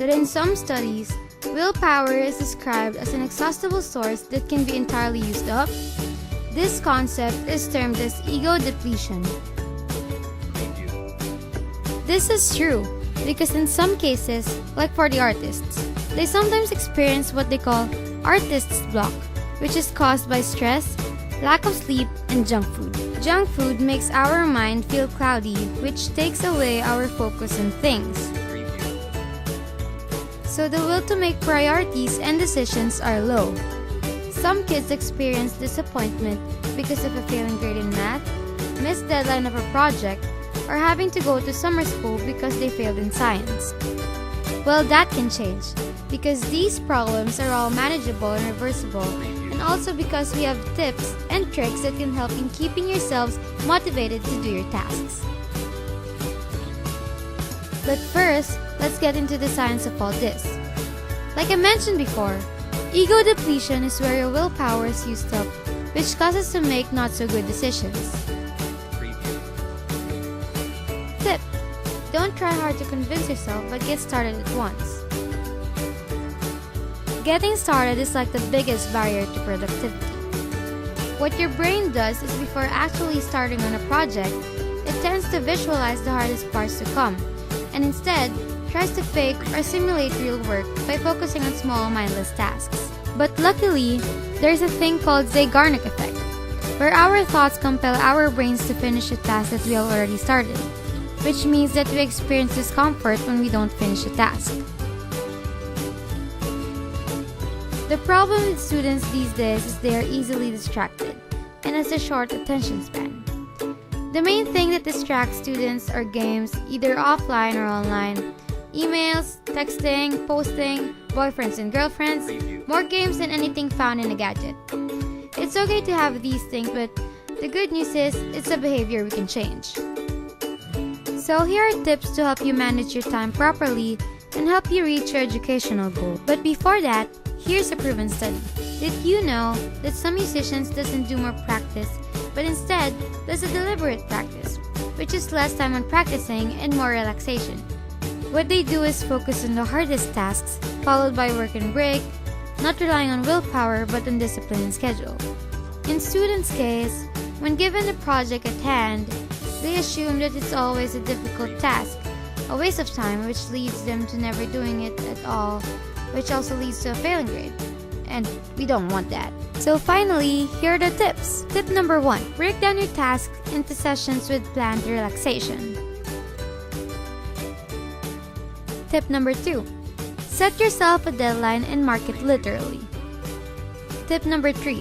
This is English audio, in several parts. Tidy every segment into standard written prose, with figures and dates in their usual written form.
But in some studies, willpower is described as an inexhaustible source that can be entirely used up. This concept is termed as ego depletion. This is true because in some cases, like for the artists, they sometimes experience what they call artist's block, which is caused by stress, lack of sleep, and junk food. Junk food makes our mind feel cloudy, which takes away our focus on things. So the will to make priorities and decisions are low. Some kids experience disappointment because of a failing grade in math, missed deadline of a project, or having to go to summer school because they failed in science. Well, that can change, because these problems are all manageable and reversible, and also because we have tips and tricks that can help in keeping yourselves motivated to do your tasks. But first, let's get into the science of all this. Like I mentioned before, ego depletion is where your willpower is used up, which causes to make not so good decisions. Tip: don't try hard to convince yourself, but get started at once. Getting started is like the biggest barrier to productivity. What your brain does is before actually starting on a project, it tends to visualize the hardest parts to come, and instead tries to fake or simulate real work by focusing on small mindless tasks. But luckily, there's a thing called Zeigarnik effect, where our thoughts compel our brains to finish a task that we have already started, which means that we experience discomfort when we don't finish a task. The problem with students these days is they are easily distracted and has a short attention span. The main thing that distracts students are games, either offline or online, emails, texting, posting, boyfriends and girlfriends, more games than anything found in a gadget. It's okay to have these things, but the good news is it's a behavior we can change. So here are tips to help you manage your time properly and help you reach your educational goal. But before that, here's a proven study. Did you know that some musicians doesn't do more practice, but instead does a deliberate practice, which is less time on practicing and more relaxation? What they do is focus on the hardest tasks, followed by work and break, not relying on willpower but on discipline and schedule. In students' case, when given a project at hand, they assume that it's always a difficult task, a waste of time, which leads them to never doing it at all, which also leads to a failing grade. And we don't want that. So finally, here are the tips. Tip number 1. Break down your tasks into sessions with planned relaxation. Tip number 2. Set yourself a deadline and mark it literally. Tip number 3.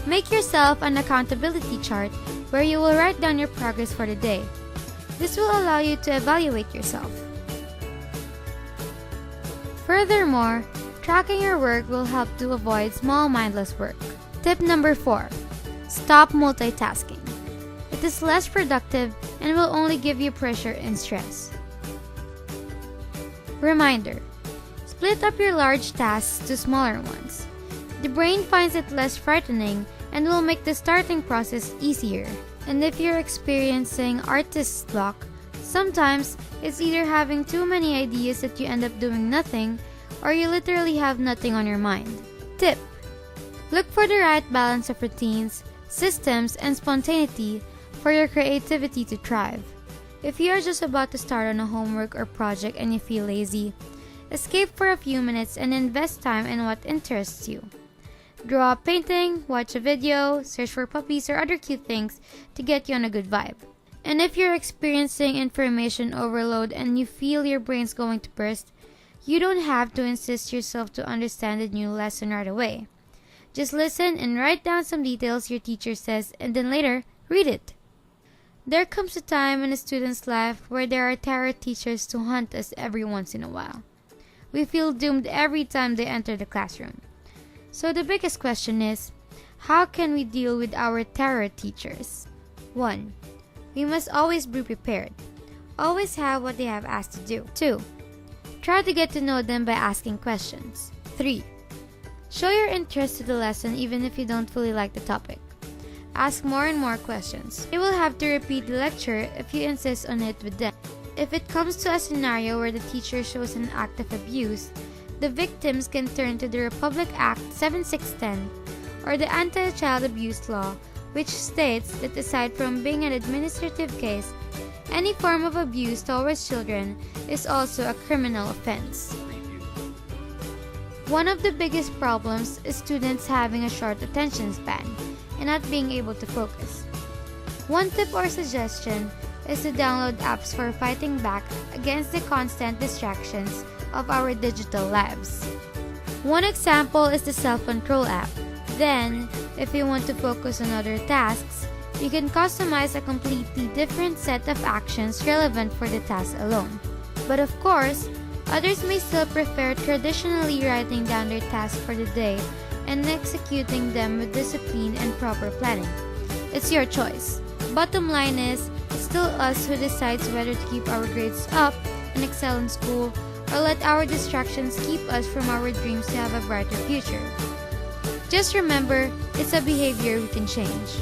Make yourself an accountability chart where you will write down your progress for the day. This will allow you to evaluate yourself. Furthermore, tracking your work will help to avoid small mindless work. Tip number 4. Stop multitasking. It is less productive and will only give you pressure and stress. Reminder: split up your large tasks to smaller ones. The brain finds it less frightening and will make the starting process easier. And if you're experiencing artist's block, sometimes it's either having too many ideas that you end up doing nothing, or you literally have nothing on your mind. Tip: look for the right balance of routines, systems, and spontaneity for your creativity to thrive. If you are just about to start on a homework or project and you feel lazy, escape for a few minutes and invest time in what interests you. Draw a painting, watch a video, search for puppies or other cute things to get you on a good vibe. And if you're experiencing information overload and you feel your brain's going to burst, you don't have to insist yourself to understand the new lesson right away. Just listen and write down some details your teacher says and then later, read it. There comes a time in a student's life where there are terror teachers to hunt us every once in a while. We feel doomed every time they enter the classroom. So the biggest question is, how can we deal with our terror teachers? 1. We must always be prepared. Always have what they have asked to do. 2. Try to get to know them by asking questions. 3. Show your interest to the lesson even if you don't fully like the topic. Ask more and more questions. You will have to repeat the lecture if you insist on it with them. If it comes to a scenario where the teacher shows an act of abuse, the victims can turn to the Republic Act 7610 or the Anti-Child Abuse Law, which states that aside from being an administrative case, any form of abuse towards children is also a criminal offense. One of the biggest problems is students having a short attention span and not being able to focus. One tip or suggestion is to download apps for fighting back against the constant distractions of our digital lives. One example is the self-control app. Then, if you want to focus on other tasks, you can customize a completely different set of actions relevant for the task alone. But of course, others may still prefer traditionally writing down their tasks for the day and executing them with discipline and proper planning. It's your choice. Bottom line is, it's still us who decides whether to keep our grades up and excel in school or let our distractions keep us from our dreams to have a brighter future. Just remember, it's a behavior we can change.